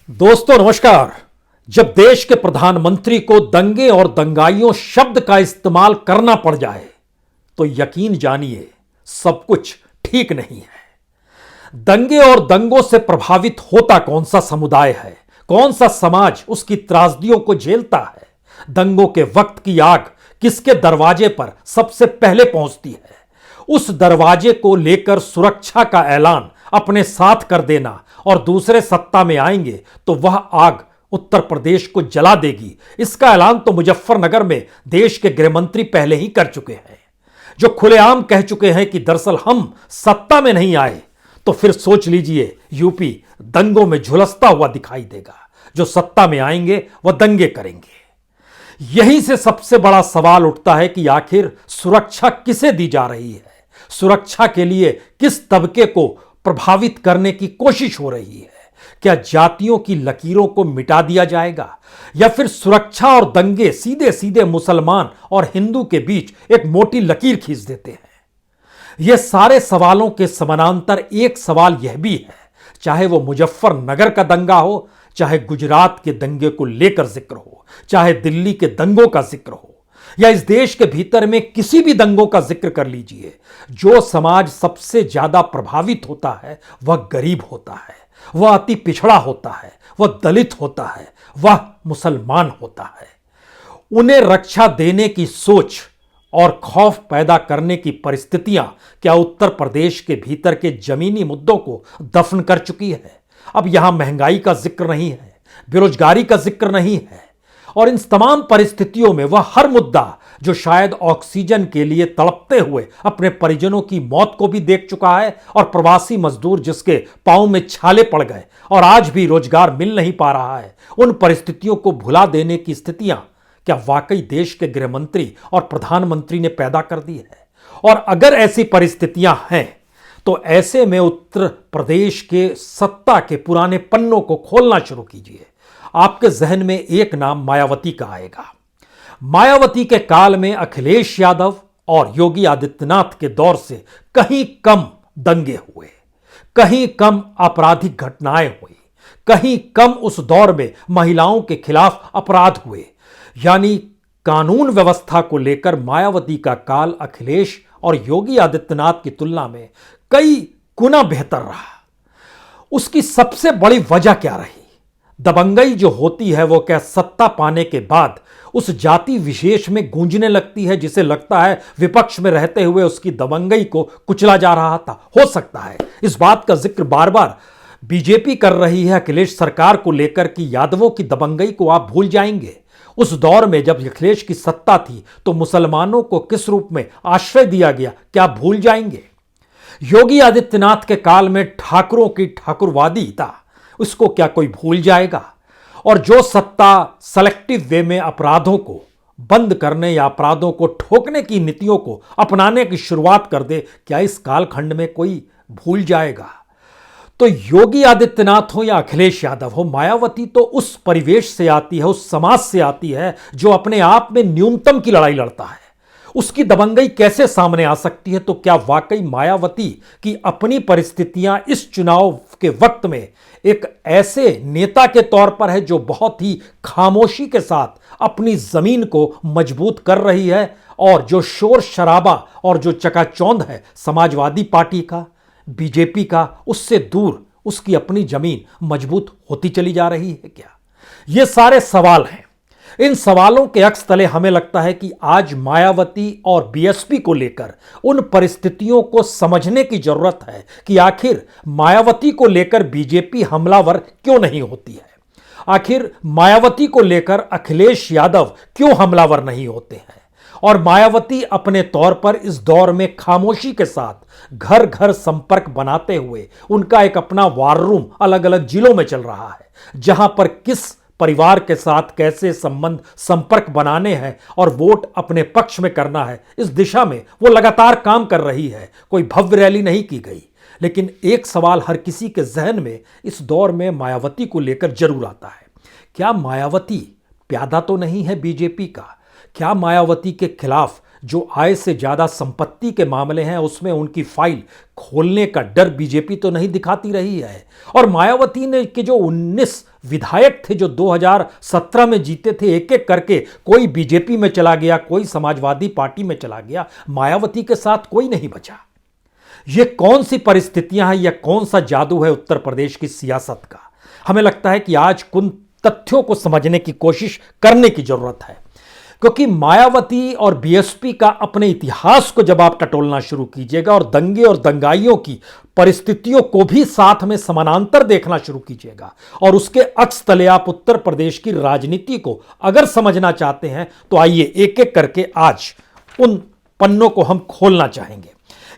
दोस्तों नमस्कार। जब देश के प्रधानमंत्री को दंगे और दंगाइयों शब्द का इस्तेमाल करना पड़ जाए तो यकीन जानिए सब कुछ ठीक नहीं है। दंगे और दंगों से प्रभावित होता कौन सा समुदाय है, कौन सा समाज उसकी त्रासदियों को झेलता है, दंगों के वक्त की आग किसके दरवाजे पर सबसे पहले पहुंचती है, उस दरवाजे को लेकर सुरक्षा का ऐलान अपने साथ कर देना और दूसरे सत्ता में आएंगे तो वह आग उत्तर प्रदेश को जला देगी, इसका ऐलान तो मुजफ्फरनगर में देश के गृह मंत्री पहले ही कर चुके हैं, जो खुलेआम कह चुके हैं कि दरअसल हम सत्ता में नहीं आए तो फिर सोच लीजिए यूपी दंगों में झुलसता हुआ दिखाई देगा। जो सत्ता में आएंगे वह दंगे करेंगे। यहीं से सबसे बड़ा सवाल उठता है कि आखिर सुरक्षा किसे दी जा रही है, सुरक्षा के लिए किस तबके को प्रभावित करने की कोशिश हो रही है। क्या जातियों की लकीरों को मिटा दिया जाएगा या फिर सुरक्षा और दंगे सीधे सीधे मुसलमान और हिंदू के बीच एक मोटी लकीर खींच देते हैं। यह सारे सवालों के समानांतर एक सवाल यह भी है, चाहे वो मुजफ्फरनगर का दंगा हो, चाहे गुजरात के दंगे को लेकर जिक्र हो, चाहे दिल्ली के दंगों का जिक्र हो, या इस देश के भीतर में किसी भी दंगों का जिक्र कर लीजिए, जो समाज सबसे ज्यादा प्रभावित होता है वह गरीब होता है, वह अति पिछड़ा होता है, वह दलित होता है, वह मुसलमान होता है। उन्हें रक्षा देने की सोच और खौफ पैदा करने की परिस्थितियां क्या उत्तर प्रदेश के भीतर के जमीनी मुद्दों को दफन कर चुकी है। अब यहां महंगाई का जिक्र नहीं है, बेरोजगारी का जिक्र नहीं है, और इन तमाम परिस्थितियों में वह हर मुद्दा जो शायद ऑक्सीजन के लिए तड़पते हुए अपने परिजनों की मौत को भी देख चुका है, और प्रवासी मजदूर जिसके पांव में छाले पड़ गए और आज भी रोजगार मिल नहीं पा रहा है, उन परिस्थितियों को भुला देने की स्थितियां क्या वाकई देश के गृह मंत्री और प्रधानमंत्री ने पैदा कर दी है। और अगर ऐसी परिस्थितियां हैं तो ऐसे में उत्तर प्रदेश के सत्ता के पुराने पन्नों को खोलना शुरू कीजिए। आपके जहन में एक नाम मायावती का आएगा। मायावती के काल में अखिलेश यादव और योगी आदित्यनाथ के दौर से कहीं कम दंगे हुए, कहीं कम आपराधिक घटनाएं हुई, कहीं कम उस दौर में महिलाओं के खिलाफ अपराध हुए। यानी कानून व्यवस्था को लेकर मायावती का काल अखिलेश और योगी आदित्यनाथ की तुलना में कई गुना बेहतर रहा। उसकी सबसे बड़ी वजह क्या रही? दबंगई जो होती है वो क्या सत्ता पाने के बाद उस जाति विशेष में गूंजने लगती है जिसे लगता है विपक्ष में रहते हुए उसकी दबंगई को कुचला जा रहा था? हो सकता है इस बात का जिक्र बार बार बीजेपी कर रही है अखिलेश सरकार को लेकर कि यादवों की दबंगई को आप भूल जाएंगे। उस दौर में जब अखिलेश की सत्ता थी तो मुसलमानों को किस रूप में आश्रय दिया गया, क्या आप भूल जाएंगे? योगी आदित्यनाथ के काल में ठाकुरों की ठाकुरवादी था, उसको क्या कोई भूल जाएगा? और जो सत्ता सेलेक्टिव वे में अपराधों को बंद करने या अपराधों को ठोकने की नीतियों को अपनाने की शुरुआत कर दे, क्या इस कालखंड में कोई भूल जाएगा? तो योगी आदित्यनाथ हो या अखिलेश यादव हो, मायावती तो उस परिवेश से आती है, उस समाज से आती है जो अपने आप में न्यूनतम की लड़ाई लड़ता है। उसकी दबंगई कैसे सामने आ सकती है? तो क्या वाकई मायावती की अपनी परिस्थितियां इस चुनाव के वक्त में एक ऐसे नेता के तौर पर है जो बहुत ही खामोशी के साथ अपनी जमीन को मजबूत कर रही है, और जो शोर शराबा और जो चकाचौंध है समाजवादी पार्टी का, बीजेपी का, उससे दूर उसकी अपनी जमीन मजबूत होती चली जा रही है क्या? ये सारे सवाल हैं। इन सवालों के अक्स तले हमें लगता है कि आज मायावती और बीएसपी को लेकर उन परिस्थितियों को समझने की जरूरत है कि आखिर मायावती को लेकर बीजेपी हमलावर क्यों नहीं होती है, आखिर मायावती को लेकर अखिलेश यादव क्यों हमलावर नहीं होते हैं, और मायावती अपने तौर पर इस दौर में खामोशी के साथ घर घर संपर्क बनाते हुए उनका एक अपना वार रूम अलग अलग जिलों में चल रहा है, जहां पर किस परिवार के साथ कैसे संबंध संपर्क बनाने हैं और वोट अपने पक्ष में करना है, इस दिशा में वो लगातार काम कर रही है। कोई भव्य रैली नहीं की गई, लेकिन एक सवाल हर किसी के जहन में इस दौर में मायावती को लेकर जरूर आता है, क्या मायावती प्यादा तो नहीं है बीजेपी का? क्या मायावती के खिलाफ जो आय से ज्यादा संपत्ति के मामले हैं उसमें उनकी फाइल खोलने का डर बीजेपी तो नहीं दिखाती रही है। और मायावती ने के जो 19 विधायक थे जो 2017 में जीते थे, एक एक करके कोई बीजेपी में चला गया, कोई समाजवादी पार्टी में चला गया, मायावती के साथ कोई नहीं बचा। ये कौन सी परिस्थितियां हैं या कौन सा जादू है उत्तर प्रदेश की सियासत का? हमें लगता है कि आज उन तथ्यों को समझने की कोशिश करने की जरूरत है, क्योंकि मायावती और बीएसपी का अपने इतिहास को जब आप टटोलना शुरू कीजिएगा और दंगे और दंगाइयों की परिस्थितियों को भी साथ में समानांतर देखना शुरू कीजिएगा और उसके अक्स तले आप उत्तर प्रदेश की राजनीति को अगर समझना चाहते हैं तो आइए एक एक करके आज उन पन्नों को हम खोलना चाहेंगे।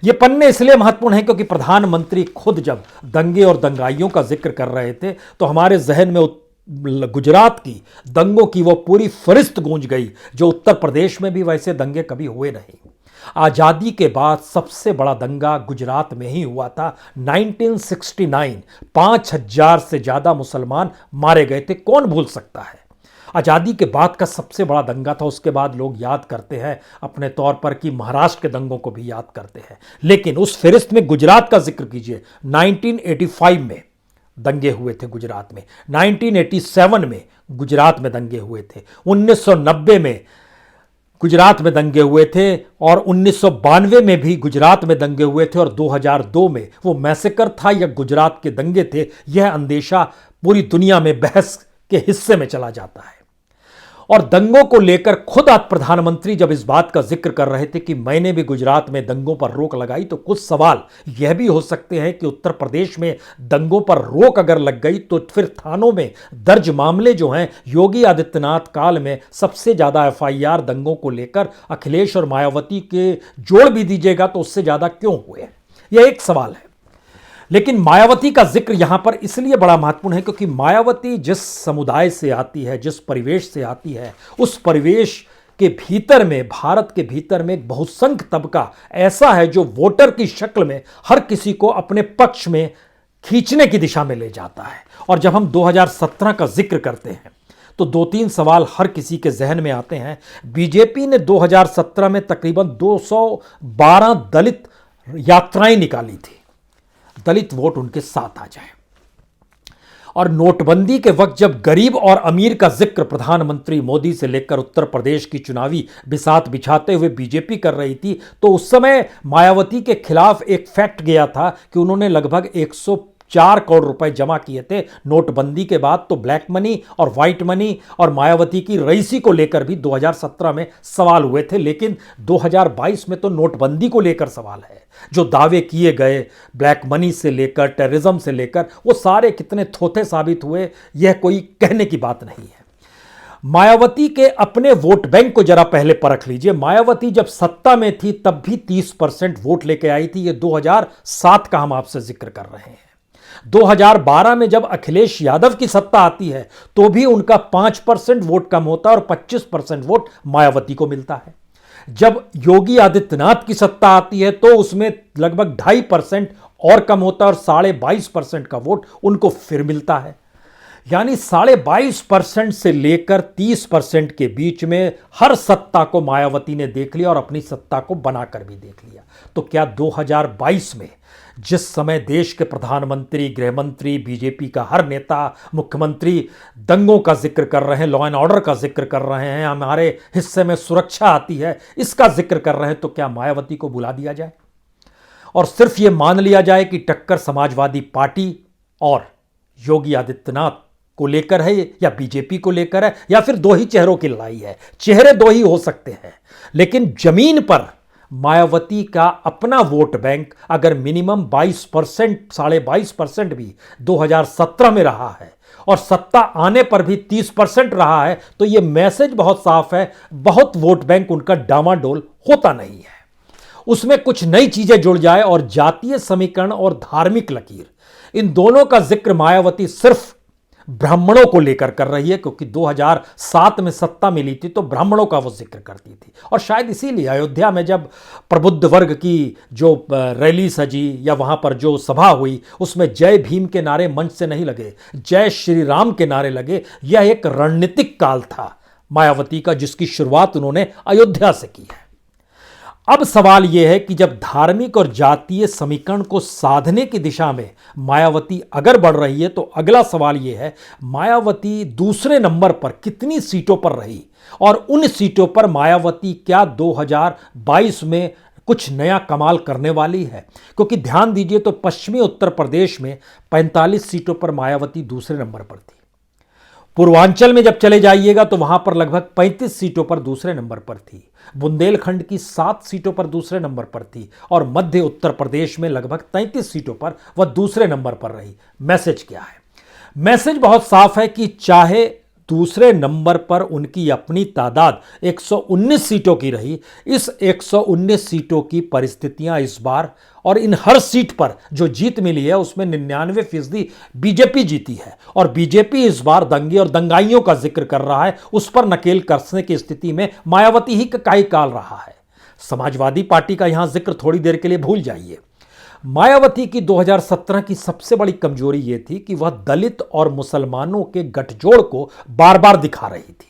ये पन्ने इसलिए महत्वपूर्ण हैं क्योंकि प्रधानमंत्री खुद जब दंगे और दंगाइयों का जिक्र कर रहे थे तो हमारे जहन में गुजरात की दंगों की वो पूरी फहरिस्त गूंज गई जो उत्तर प्रदेश में भी वैसे दंगे कभी हुए नहीं। आजादी के बाद सबसे बड़ा दंगा गुजरात में ही हुआ था 1969। 5,000 से ज्यादा मुसलमान मारे गए थे, कौन भूल सकता है। आजादी के बाद का सबसे बड़ा दंगा था। उसके बाद लोग याद करते हैं अपने तौर पर कि महाराष्ट्र के दंगों को भी याद करते हैं, लेकिन उस फहरिस्त में गुजरात का जिक्र कीजिए। 1985 में दंगे हुए थे गुजरात में, 1987 में गुजरात में दंगे हुए थे, 1990 में गुजरात में दंगे हुए थे और 1992 में भी गुजरात में दंगे हुए थे और 2002 में वो मैसेकर था या गुजरात के दंगे थे, यह अंदेशा पूरी दुनिया में बहस के हिस्से में चला जाता है। और दंगों को लेकर खुद आज प्रधानमंत्री जब इस बात का जिक्र कर रहे थे कि मैंने भी गुजरात में दंगों पर रोक लगाई, तो कुछ सवाल यह भी हो सकते हैं कि उत्तर प्रदेश में दंगों पर रोक अगर लग गई तो फिर थानों में दर्ज मामले जो हैं, योगी आदित्यनाथ काल में सबसे ज्यादा एफआईआर दंगों को लेकर अखिलेश और मायावती के जोड़ भी दीजिएगा तो उससे ज्यादा क्यों हुए, यह एक सवाल है। लेकिन मायावती का जिक्र यहां पर इसलिए बड़ा महत्वपूर्ण है क्योंकि मायावती जिस समुदाय से आती है, जिस परिवेश से आती है, उस परिवेश के भीतर में, भारत के भीतर में एक बहुसंख्यक तबका ऐसा है जो वोटर की शक्ल में हर किसी को अपने पक्ष में खींचने की दिशा में ले जाता है। और जब हम 2017 का जिक्र करते हैं तो 2-3 सवाल हर किसी के जहन में आते हैं। बीजेपी ने 2017 में तकरीबन 212 दलित यात्राएं निकाली थी, दलित वोट उनके साथ आ जाए। और नोटबंदी के वक्त जब गरीब और अमीर का जिक्र प्रधानमंत्री मोदी से लेकर उत्तर प्रदेश की चुनावी बिसात बिछाते हुए बीजेपी कर रही थी, तो उस समय मायावती के खिलाफ एक फैक्ट गया था कि उन्होंने लगभग 104 करोड़ रुपए जमा किए थे नोटबंदी के बाद। तो ब्लैक मनी और व्हाइट मनी और मायावती की रईसी को लेकर भी 2017 में सवाल हुए थे, लेकिन 2022 में तो नोटबंदी को लेकर सवाल है। जो दावे किए गए ब्लैक मनी से लेकर टेररिज्म से लेकर, वो सारे कितने थोथे साबित हुए, यह कोई कहने की बात नहीं है। मायावती के अपने वोट बैंक को जरा पहले परख लीजिए। मायावती जब सत्ता में थी तब भी 30% वोट लेके आई थी। ये 2007 का हम आपसे जिक्र कर रहे हैं। 2012 में जब अखिलेश यादव की सत्ता आती है तो भी उनका 5% वोट कम होता है और 25% वोट मायावती को मिलता है। जब योगी आदित्यनाथ की सत्ता आती है तो उसमें लगभग 2.5% और कम होता है और 22.5% का वोट उनको फिर मिलता है। यानी 22.5% से लेकर 30% के बीच में हर सत्ता को मायावती ने देख लिया और अपनी सत्ता को बनाकर भी देख लिया। तो क्या 2022 में जिस समय देश के प्रधानमंत्री, गृहमंत्री, बीजेपी का हर नेता, मुख्यमंत्री दंगों का जिक्र कर रहे हैं, लॉ एंड ऑर्डर का जिक्र कर रहे हैं, हमारे हिस्से में सुरक्षा आती है, इसका जिक्र कर रहे हैं, तो क्या मायावती को बुला दिया जाए और सिर्फ यह मान लिया जाए कि टक्कर समाजवादी पार्टी और योगी आदित्यनाथ को लेकर है या बीजेपी को लेकर है या फिर दो ही चेहरों की लड़ाई है? चेहरे दो ही हो सकते हैं, लेकिन जमीन पर मायावती का अपना वोट बैंक अगर मिनिमम 22%, 22.5% भी 2017 में रहा है और सत्ता आने पर भी 30% रहा है, तो यह मैसेज बहुत साफ है, बहुत वोट बैंक उनका डामाडोल होता नहीं है। उसमें कुछ नई चीजें जुड़ जाए और जातीय समीकरण और धार्मिक लकीर, इन दोनों का जिक्र मायावती सिर्फ ब्राह्मणों को लेकर कर रही है, क्योंकि 2007 में सत्ता मिली थी तो ब्राह्मणों का वो जिक्र करती थी। और शायद इसीलिए अयोध्या में जब प्रबुद्ध वर्ग की जो रैली सजी या वहां पर जो सभा हुई, उसमें जय भीम के नारे मंच से नहीं लगे, जय श्री राम के नारे लगे। यह एक रणनीतिक काल था मायावती का, जिसकी शुरुआत उन्होंने अयोध्या से की है। अब सवाल यह है कि जब धार्मिक और जातीय समीकरण को साधने की दिशा में मायावती अगर बढ़ रही है, तो अगला सवाल यह है, मायावती दूसरे नंबर पर कितनी सीटों पर रही और उन सीटों पर मायावती क्या 2022 में कुछ नया कमाल करने वाली है? क्योंकि ध्यान दीजिए तो पश्चिमी उत्तर प्रदेश में 45 सीटों पर मायावती दूसरे नंबर पर थी। पूर्वांचल में जब चले जाइएगा तो वहां पर लगभग 35 सीटों पर दूसरे नंबर पर थी। बुंदेलखंड की 7 सीटों पर दूसरे नंबर पर थी और मध्य उत्तर प्रदेश में लगभग 33 सीटों पर वह दूसरे नंबर पर रही। मैसेज क्या है? मैसेज बहुत साफ है कि चाहे दूसरे नंबर पर उनकी अपनी तादाद 119 सीटों की रही, इस 119 सीटों की परिस्थितियां इस बार और इन हर सीट पर जो जीत मिली है उसमें 99% बीजेपी जीती है और बीजेपी इस बार दंगे और दंगाइयों का जिक्र कर रहा है, उस पर नकेल कसने की स्थिति में मायावती ही काई काल रहा है। समाजवादी पार्टी का यहां जिक्र थोड़ी देर के लिए भूल जाइए। मायावती की 2017 की सबसे बड़ी कमजोरी यह थी कि वह दलित और मुसलमानों के गठजोड़ को बार बार दिखा रही थी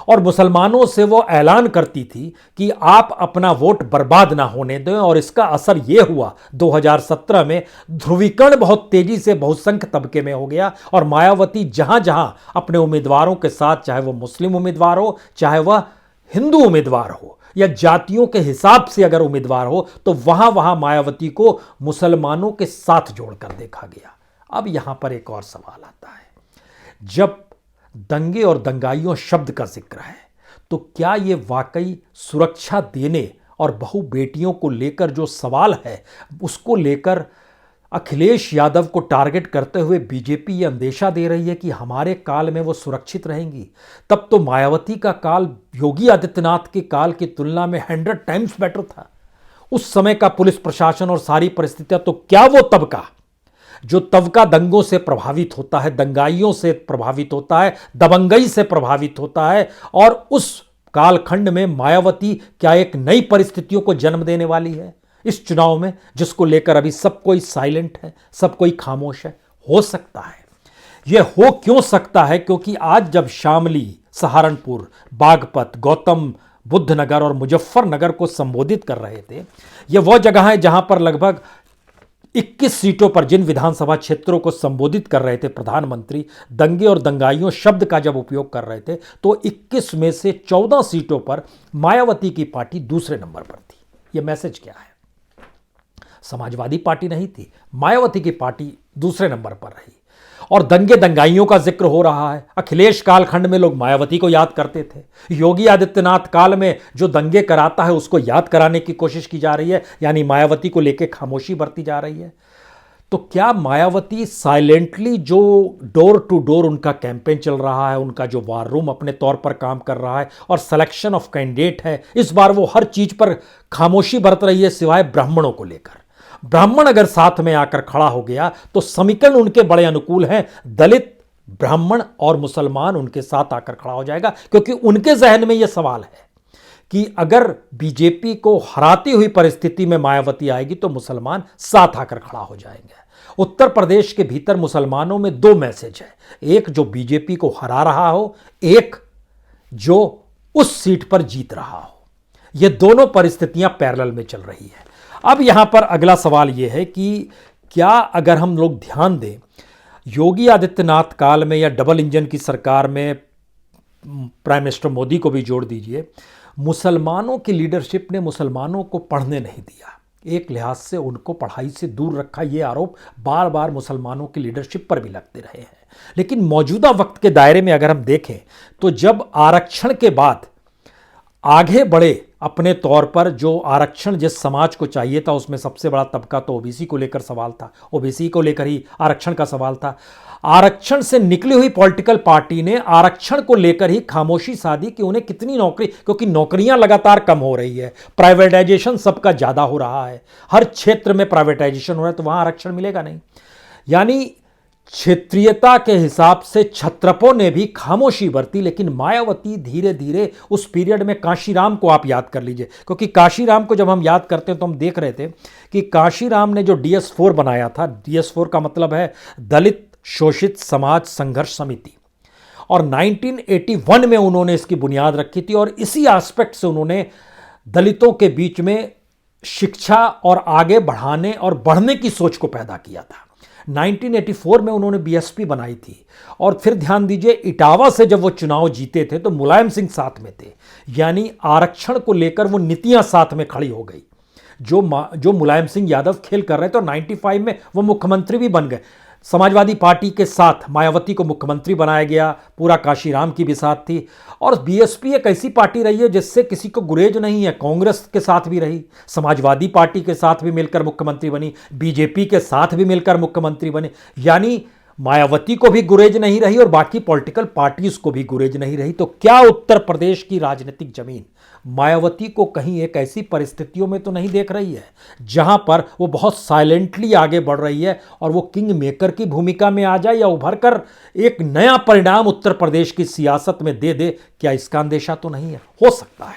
और मुसलमानों से वो ऐलान करती थी कि आप अपना वोट बर्बाद ना होने दें और इसका असर यह हुआ 2017 में ध्रुवीकरण बहुत तेजी से बहुसंख्यक तबके में हो गया और मायावती जहां जहां अपने उम्मीदवारों के साथ, चाहे वह मुस्लिम उम्मीदवार हो, चाहे वह हिंदू उम्मीदवार हो या जातियों के हिसाब से अगर उम्मीदवार हो, तो वहां वहां मायावती को मुसलमानों के साथ जोड़कर देखा गया। अब यहां पर एक और सवाल आता है, जब दंगे और दंगाइयों शब्द का जिक्र है तो क्या यह वाकई सुरक्षा देने और बहु बेटियों को लेकर जो सवाल है उसको लेकर अखिलेश यादव को टारगेट करते हुए बीजेपी यह अंदेशा दे रही है कि हमारे काल में वो सुरक्षित रहेंगी? तब तो मायावती का काल योगी आदित्यनाथ के काल की तुलना में 100 टाइम्स बेटर था। उस समय का पुलिस प्रशासन और सारी परिस्थितियां, तो क्या वो तबका जो तबका दंगों से प्रभावित होता है, दंगाइयों से प्रभावित होता है, दबंगई से प्रभावित होता है, और उस कालखंड में मायावती क्या एक नई परिस्थितियों को जन्म देने वाली है इस चुनाव में, जिसको लेकर अभी सब कोई साइलेंट है, सब कोई खामोश है? हो सकता है। यह हो क्यों सकता है? क्योंकि आज जब शामली, सहारनपुर, बागपत, गौतम बुद्ध नगर और मुजफ्फरनगर को संबोधित कर रहे थे, यह वह जगह है जहां पर लगभग 21 सीटों पर जिन विधानसभा क्षेत्रों को संबोधित कर रहे थे प्रधानमंत्री, दंगे और दंगाइयों शब्द का जब उपयोग कर रहे थे, तो 21 में से 14 सीटों पर मायावती की पार्टी दूसरे नंबर पर थी। यह मैसेज क्या है? समाजवादी पार्टी नहीं थी, मायावती की पार्टी दूसरे नंबर पर रही और दंगे दंगाइयों का जिक्र हो रहा है। अखिलेश कालखंड में लोग मायावती को याद करते थे, योगी आदित्यनाथ काल में जो दंगे कराता है उसको याद कराने की कोशिश की जा रही है, यानी मायावती को लेकर खामोशी बरती जा रही है। तो क्या मायावती साइलेंटली जो डोर टू डोर उनका कैंपेन चल रहा है, उनका जो वार रूम अपने तौर पर काम कर रहा है और सिलेक्शन ऑफ कैंडिडेट है, इस बार वो हर चीज पर खामोशी बरत रही है सिवाय ब्राह्मणों को लेकर? ब्राह्मण अगर साथ में आकर खड़ा हो गया तो समीकरण उनके बड़े अनुकूल हैं, दलित, ब्राह्मण और मुसलमान उनके साथ आकर खड़ा हो जाएगा, क्योंकि उनके जहन में यह सवाल है कि अगर बीजेपी को हराती हुई परिस्थिति में मायावती आएगी तो मुसलमान साथ आकर खड़ा हो जाएंगे। उत्तर प्रदेश के भीतर मुसलमानों में 2 मैसेज है, एक जो बीजेपी को हरा रहा हो, एक जो उस सीट पर जीत रहा हो। यह दोनों परिस्थितियां पैरेलल में चल रही है। अब यहां पर अगला सवाल यह है कि क्या अगर हम लोग ध्यान दें, योगी आदित्यनाथ काल में या डबल इंजन की सरकार में प्राइम मिनिस्टर मोदी को भी जोड़ दीजिए, मुसलमानों की लीडरशिप ने मुसलमानों को पढ़ने नहीं दिया, एक लिहाज से उनको पढ़ाई से दूर रखा। ये आरोप बार बार मुसलमानों की लीडरशिप पर भी लगते रहे हैं। लेकिन मौजूदा वक्त के दायरे में अगर हम देखें तो जब आरक्षण के बाद आगे बढ़े अपने तौर पर, जो आरक्षण जिस समाज को चाहिए था उसमें सबसे बड़ा तबका तो ओबीसी को लेकर सवाल था, ओबीसी को लेकर ही आरक्षण का सवाल था। आरक्षण से निकली हुई पॉलिटिकल पार्टी ने आरक्षण को लेकर ही खामोशी साधी कि उन्हें कितनी नौकरी, क्योंकि नौकरियां लगातार कम हो रही है, प्राइवेटाइजेशन सबका ज्यादा हो रहा है, हर क्षेत्र में प्राइवेटाइजेशन हो रहा है, तो वहां आरक्षण मिलेगा नहीं। यानी क्षेत्रीयता के हिसाब से क्षत्रपों ने भी खामोशी बरती, लेकिन मायावती धीरे धीरे उस पीरियड में, काशीराम को आप याद कर लीजिए, क्योंकि काशीराम को जब हम याद करते हैं तो हम देख रहे थे कि काशीराम ने जो DS4 बनाया था, DS4 का मतलब है दलित शोषित समाज संघर्ष समिति, और 1981 में उन्होंने इसकी बुनियाद रखी थी और इसी एस्पेक्ट से उन्होंने दलितों के बीच में शिक्षा और आगे बढ़ाने और बढ़ने की सोच को पैदा किया था। 1984 में उन्होंने बीएसपी बनाई थी और फिर ध्यान दीजिए इटावा से जब वो चुनाव जीते थे तो मुलायम सिंह साथ में थे, यानी आरक्षण को लेकर वो नीतियां साथ में खड़ी हो गई। जो मुलायम सिंह यादव खेल कर रहे थे और 95 में वो मुख्यमंत्री भी बन गए। समाजवादी पार्टी के साथ मायावती को मुख्यमंत्री बनाया गया, पूरा काशीराम की भी साथ थी। और बीएसपी एक ऐसी पार्टी रही है जिससे किसी को गुरेज नहीं है। कांग्रेस के साथ भी रही, समाजवादी पार्टी के साथ भी मिलकर मुख्यमंत्री बनी, बीजेपी के साथ भी मिलकर मुख्यमंत्री बने, यानी मायावती को भी गुरेज नहीं रही और बाकी पॉलिटिकल पार्टीज को भी गुरेज नहीं रही। तो क्या उत्तर प्रदेश की राजनीतिक जमीन मायावती को कहीं एक ऐसी परिस्थितियों में तो नहीं देख रही है जहां पर वो बहुत साइलेंटली आगे बढ़ रही है और वो किंग मेकर की भूमिका में आ जाए या उभर कर एक नया परिणाम उत्तर प्रदेश की सियासत में दे दे? क्या इसका अंदेशा तो नहीं है? हो सकता है,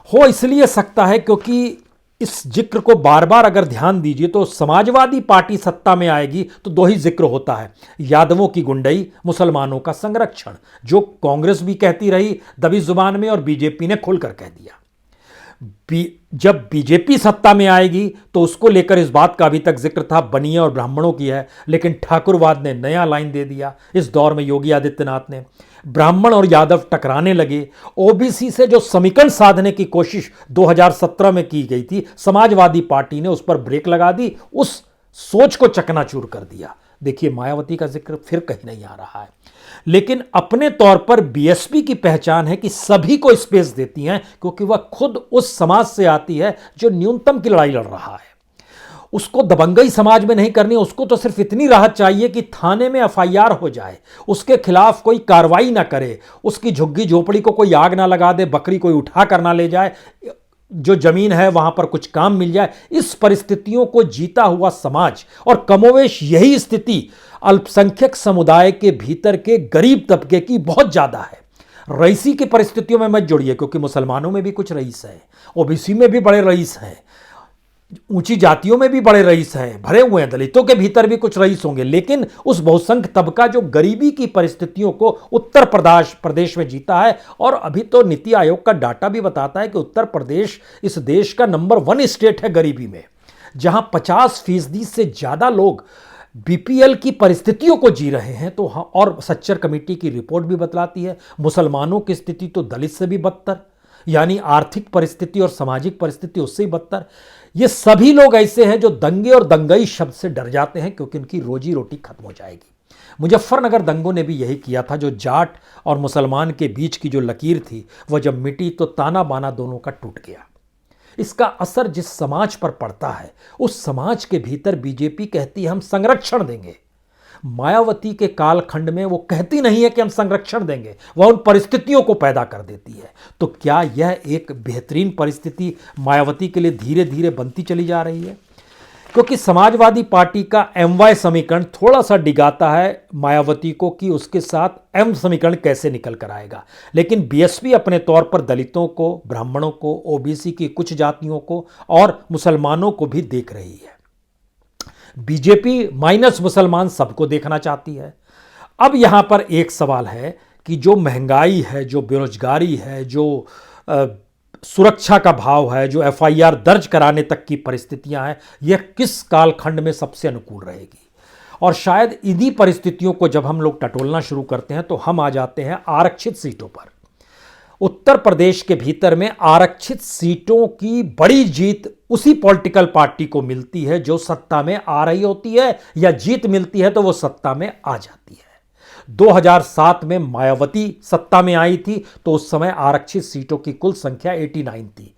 हो इसलिए सकता है क्योंकि इस जिक्र को बार बार अगर ध्यान दीजिए तो समाजवादी पार्टी सत्ता में आएगी तो दो ही जिक्र होता है, यादवों की गुंडई, मुसलमानों का संरक्षण, जो कांग्रेस भी कहती रही दबी जुबान में और बीजेपी ने खुलकर कह दिया। जब बीजेपी सत्ता में आएगी तो उसको लेकर इस बात का अभी तक जिक्र था बनिए और ब्राह्मणों की है, लेकिन ठाकुरवाद ने नया लाइन दे दिया। इस दौर में योगी आदित्यनाथ ने ब्राह्मण और यादव टकराने लगे। ओबीसी से जो समीकरण साधने की कोशिश 2017 में की गई थी, समाजवादी पार्टी ने उस पर ब्रेक लगा दी, उस सोच को चकनाचूर कर दिया। देखिए मायावती का जिक्र फिर कहीं नहीं आ रहा है, लेकिन अपने तौर पर बीएसपी की पहचान है कि सभी को स्पेस देती हैं क्योंकि वह खुद उस समाज से आती है जो न्यूनतम की लड़ाई लड़ रहा है। उसको दबंगई समाज में नहीं करनी, उसको तो सिर्फ इतनी राहत चाहिए कि थाने में एफआईआर हो जाए, उसके खिलाफ कोई कार्रवाई ना करे, उसकी झुग्गी झोपड़ी को कोई आग ना लगा दे, बकरी कोई उठा कर ना ले जाए, जो जमीन है वहां पर कुछ काम मिल जाए। इस परिस्थितियों को जीता हुआ समाज, और कमोवेश यही स्थिति अल्पसंख्यक समुदाय के भीतर के गरीब तबके की बहुत ज्यादा है। रईसी की परिस्थितियों में मत जोड़िए क्योंकि मुसलमानों में भी कुछ रईस है, ओबीसी में भी बड़े रईस हैं, ऊंची जातियों में भी बड़े रईस हैं, भरे हुए हैं, दलितों के भीतर भी कुछ रईस होंगे, लेकिन उस बहुसंख्यक तबका जो गरीबी की परिस्थितियों को उत्तर प्रदेश में जीता है। और अभी तो नीति आयोग का डाटा भी बताता है कि उत्तर प्रदेश इस देश का नंबर 1 स्टेट है गरीबी में, जहां 50% से ज्यादा लोग बीपीएल की परिस्थितियों को जी रहे हैं। तो हाँ, और सच्चर कमेटी की रिपोर्ट भी बतलाती है मुसलमानों की स्थिति तो दलित से भी बदतर, यानी आर्थिक परिस्थिति और सामाजिक परिस्थिति उससे ही बदतर। ये सभी लोग ऐसे हैं जो दंगे और दंगई शब्द से डर जाते हैं क्योंकि उनकी रोजी रोटी खत्म हो जाएगी। मुजफ्फरनगर दंगों ने भी यही किया था। जो जाट और मुसलमान के बीच की जो लकीर थी वह जब मिटी तो ताना बाना दोनों का टूट गया। इसका असर जिस समाज पर पड़ता है उस समाज के भीतर बीजेपी कहती है हम संरक्षण देंगे। मायावती के कालखंड में वो कहती नहीं है कि हम संरक्षण देंगे, वह उन परिस्थितियों को पैदा कर देती है। तो क्या यह एक बेहतरीन परिस्थिति मायावती के लिए धीरे धीरे बनती चली जा रही है? क्योंकि समाजवादी पार्टी का एमवाय समीकरण थोड़ा सा डिगाता है मायावती को कि उसके साथ एम समीकरण कैसे निकल कर आएगा, लेकिन बीएसपी अपने तौर पर दलितों को, ब्राह्मणों को, ओबीसी की कुछ जातियों को और मुसलमानों को भी देख रही है। बीजेपी माइनस मुसलमान सबको देखना चाहती है। अब यहां पर एक सवाल है कि जो महंगाई है, जो बेरोजगारी है, जो सुरक्षा का भाव है, जो एफआईआर दर्ज कराने तक की परिस्थितियां हैं, यह किस कालखंड में सबसे अनुकूल रहेगी? और शायद इन्हीं परिस्थितियों को जब हम लोग टटोलना शुरू करते हैं तो हम आ जाते हैं आरक्षित सीटों पर। उत्तर प्रदेश के भीतर में आरक्षित सीटों की बड़ी जीत उसी पॉलिटिकल पार्टी को मिलती है जो सत्ता में आ रही होती है, या जीत मिलती है तो वो सत्ता में आ जाती है। 2007 में मायावती सत्ता में आई थी तो उस समय आरक्षित सीटों की कुल संख्या 89 थी।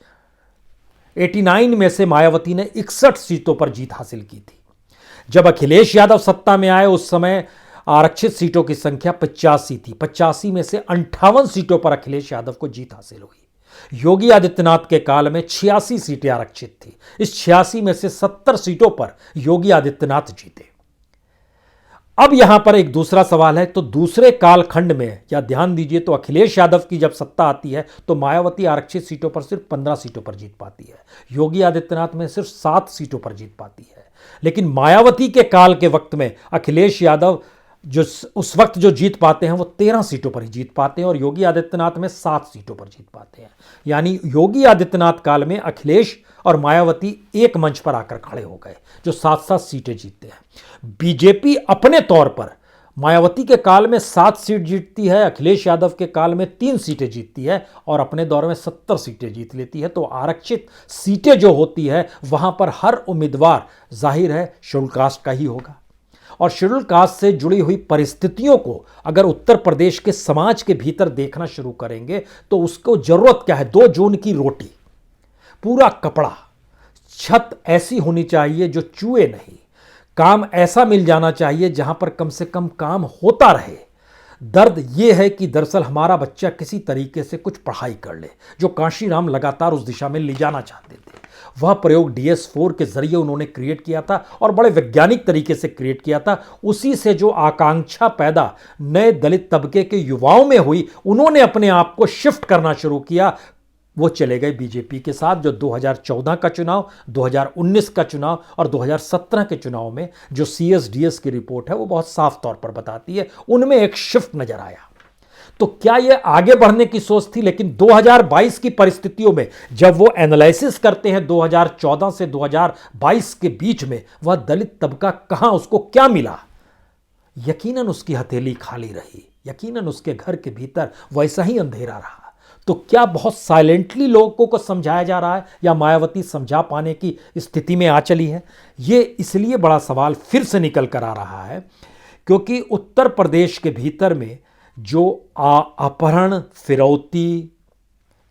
89 में से मायावती ने 61 सीटों पर जीत हासिल की थी। जब अखिलेश यादव सत्ता में आए उस समय आरक्षित सीटों की संख्या 85 थी। 85 में से 58 सीटों पर अखिलेश यादव को जीत हासिल हुई। योगी आदित्यनाथ के काल में 86 सीटें आरक्षित थी। इस 86 में से 70 सीटों पर योगी आदित्यनाथ जीते। अब यहां पर एक दूसरा सवाल है, तो दूसरे कालखंड में या ध्यान दीजिए तो अखिलेश यादव की जब सत्ता आती है तो मायावती आरक्षित सीटों पर सिर्फ 15 सीटों पर जीत पाती है, योगी आदित्यनाथ में सिर्फ 7 सीटों पर जीत पाती है। लेकिन मायावती के काल के वक्त में अखिलेश यादव जो उस वक्त जो जीत पाते हैं वो 13 सीटों पर ही जीत पाते हैं और योगी आदित्यनाथ में 7 सीटों पर जीत पाते हैं। यानी योगी आदित्यनाथ काल में अखिलेश और मायावती एक मंच पर आकर खड़े हो गए जो 7-7 सीटें जीतते हैं। बीजेपी अपने तौर पर मायावती के काल में 7 सीट जीतती है, अखिलेश यादव के काल में 3 सीटें जीतती है और अपने दौर में 70 सीटें जीत लेती है। तो आरक्षित सीटें जो होती है वहां पर हर उम्मीदवार जाहिर है शेड्यूल कास्ट का ही होगा। और शेड्यूल कास्ट से जुड़ी हुई परिस्थितियों को अगर उत्तर प्रदेश के समाज के भीतर देखना शुरू करेंगे तो उसको जरूरत क्या है, 2 जून की रोटी, पूरा कपड़ा, छत ऐसी होनी चाहिए जो चूहे नहीं, काम ऐसा मिल जाना चाहिए जहां पर कम से कम काम होता रहे। दर्द यह है कि दरअसल हमारा बच्चा किसी तरीके से कुछ पढ़ाई कर ले, जो कांशीराम लगातार उस दिशा में ले जाना चाहते थे। वह प्रयोग DS4 के जरिए उन्होंने क्रिएट किया था और बड़े वैज्ञानिक तरीके से क्रिएट किया था। उसी से जो आकांक्षा पैदा नए दलित तबके के युवाओं में हुई, उन्होंने अपने आप को शिफ्ट करना शुरू किया। वो चले गए बीजेपी के साथ, जो 2014 का चुनाव, 2019 का चुनाव और 2017 के चुनाव में जो CSDS की रिपोर्ट है वो बहुत साफ तौर पर बताती है, उनमें एक शिफ्ट नजर आया। तो क्या यह आगे बढ़ने की सोच थी? लेकिन 2022 की परिस्थितियों में जब वो एनालिसिस करते हैं 2014 से 2022 के बीच में वह दलित तबका कहां, उसको क्या मिला, यकीनन उसकी हथेली खाली रही, यकीनन उसके घर के भीतर वैसा ही अंधेरा रहा। तो क्या बहुत साइलेंटली लोगों को समझाया जा रहा है या मायावती समझा पाने की स्थिति में आ चली है? ये इसलिए बड़ा सवाल फिर से निकल कर आ रहा है क्योंकि उत्तर प्रदेश के भीतर में जो अपहरण, फिरौती,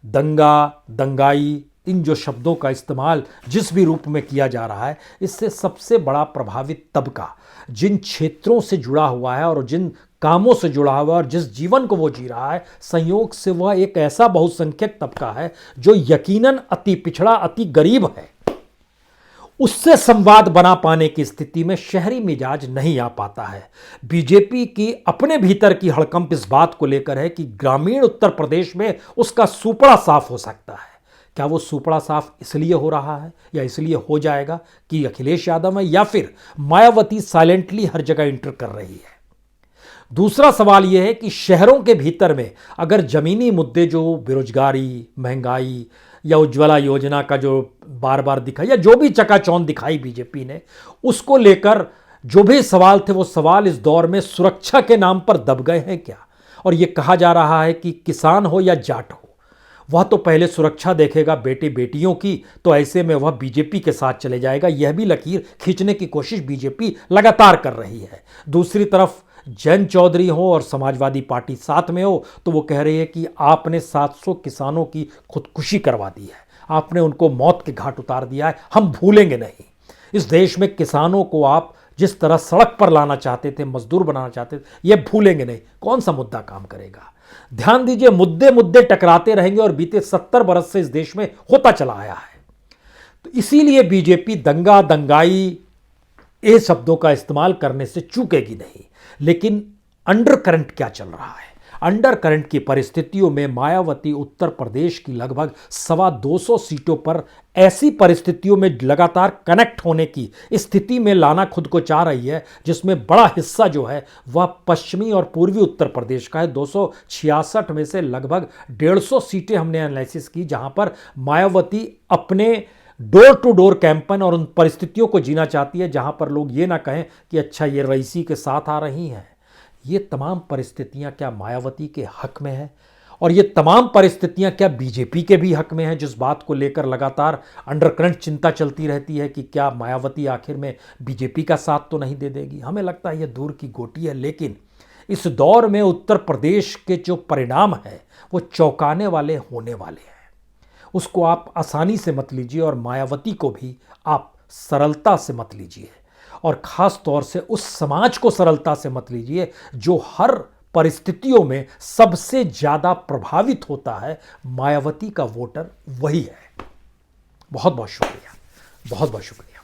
दंगा, दंगाई, इन जो शब्दों का इस्तेमाल जिस भी रूप में किया जा रहा है, इससे सबसे बड़ा प्रभावित तबका जिन क्षेत्रों से जुड़ा हुआ है और जिन कामों से जुड़ा हुआ है और जिस जीवन को वो जी रहा है, संयोग से वह एक ऐसा बहुसंख्यक तबका है जो यकीनन अति पिछड़ा, अति गरीब है। उससे संवाद बना पाने की स्थिति में शहरी मिजाज नहीं आ पाता है। बीजेपी की अपने भीतर की हड़कंप इस बात को लेकर है कि ग्रामीण उत्तर प्रदेश में उसका सुपड़ा साफ हो सकता है। क्या वो सुपड़ा साफ इसलिए हो रहा है या इसलिए हो जाएगा कि अखिलेश यादव है, या फिर मायावती साइलेंटली हर जगह इंटर कर रही है? दूसरा सवाल यह है कि शहरों के भीतर में अगर जमीनी मुद्दे जो बेरोजगारी, महंगाई या उज्ज्वला योजना का जो बार बार दिखाई या जो भी चकाचौंध दिखाई बीजेपी ने, उसको लेकर जो भी सवाल थे वो सवाल इस दौर में सुरक्षा के नाम पर दब गए हैं क्या? और ये कहा जा रहा है कि किसान हो या जाट हो, वह तो पहले सुरक्षा देखेगा बेटे बेटियों की, तो ऐसे में वह बीजेपी के साथ चले जाएगा। यह भी लकीर खींचने की कोशिश बीजेपी लगातार कर रही है। दूसरी तरफ जयंत चौधरी हो और समाजवादी पार्टी साथ में हो तो वो कह रही है कि आपने 700 किसानों की खुदकुशी करवा दी है, आपने उनको मौत के घाट उतार दिया है, हम भूलेंगे नहीं। इस देश में किसानों को आप जिस तरह सड़क पर लाना चाहते थे, मजदूर बनाना चाहते थे, ये भूलेंगे नहीं। कौन सा मुद्दा काम करेगा? ध्यान दीजिए, मुद्दे मुद्दे टकराते रहेंगे और बीते 70 बरस से इस देश में होता चला आया है। तो इसीलिए बीजेपी दंगा, दंगाई ये शब्दों का इस्तेमाल करने से चूकेगी नहीं। लेकिन अंडर करंट क्या चल रहा है? अंडर करंट की परिस्थितियों में मायावती उत्तर प्रदेश की लगभग 225 सीटों पर ऐसी परिस्थितियों में लगातार कनेक्ट होने की स्थिति में लाना खुद को चाह रही है जिसमें बड़ा हिस्सा जो है वह पश्चिमी और पूर्वी उत्तर प्रदेश का है। 266 में से लगभग 150 सीटें हमने एनालिसिस की जहां पर मायावती अपने डोर टू डोर कैंपेन और उन परिस्थितियों को जीना चाहती है जहां पर लोग ये ना कहें कि अच्छा ये रईसी के साथ आ रही हैं। ये तमाम परिस्थितियां क्या मायावती के हक में है? और ये तमाम परिस्थितियां क्या बीजेपी के भी हक में हैं, जिस बात को लेकर लगातार अंडरकरंट चिंता चलती रहती है कि क्या मायावती आखिर में बीजेपी का साथ तो नहीं दे देगी? हमें लगता है ये दूर की गोटी है, लेकिन इस दौर में उत्तर प्रदेश के जो परिणाम है वो चौंकाने वाले होने वाले हैं। उसको आप आसानी से मत लीजिए और मायावती को भी आप सरलता से मत लीजिए, और खास तौर से उस समाज को सरलता से मत लीजिए जो हर परिस्थितियों में सबसे ज्यादा प्रभावित होता है। मायावती का वोटर वही है। बहुत बहुत शुक्रिया, बहुत बहुत शुक्रिया।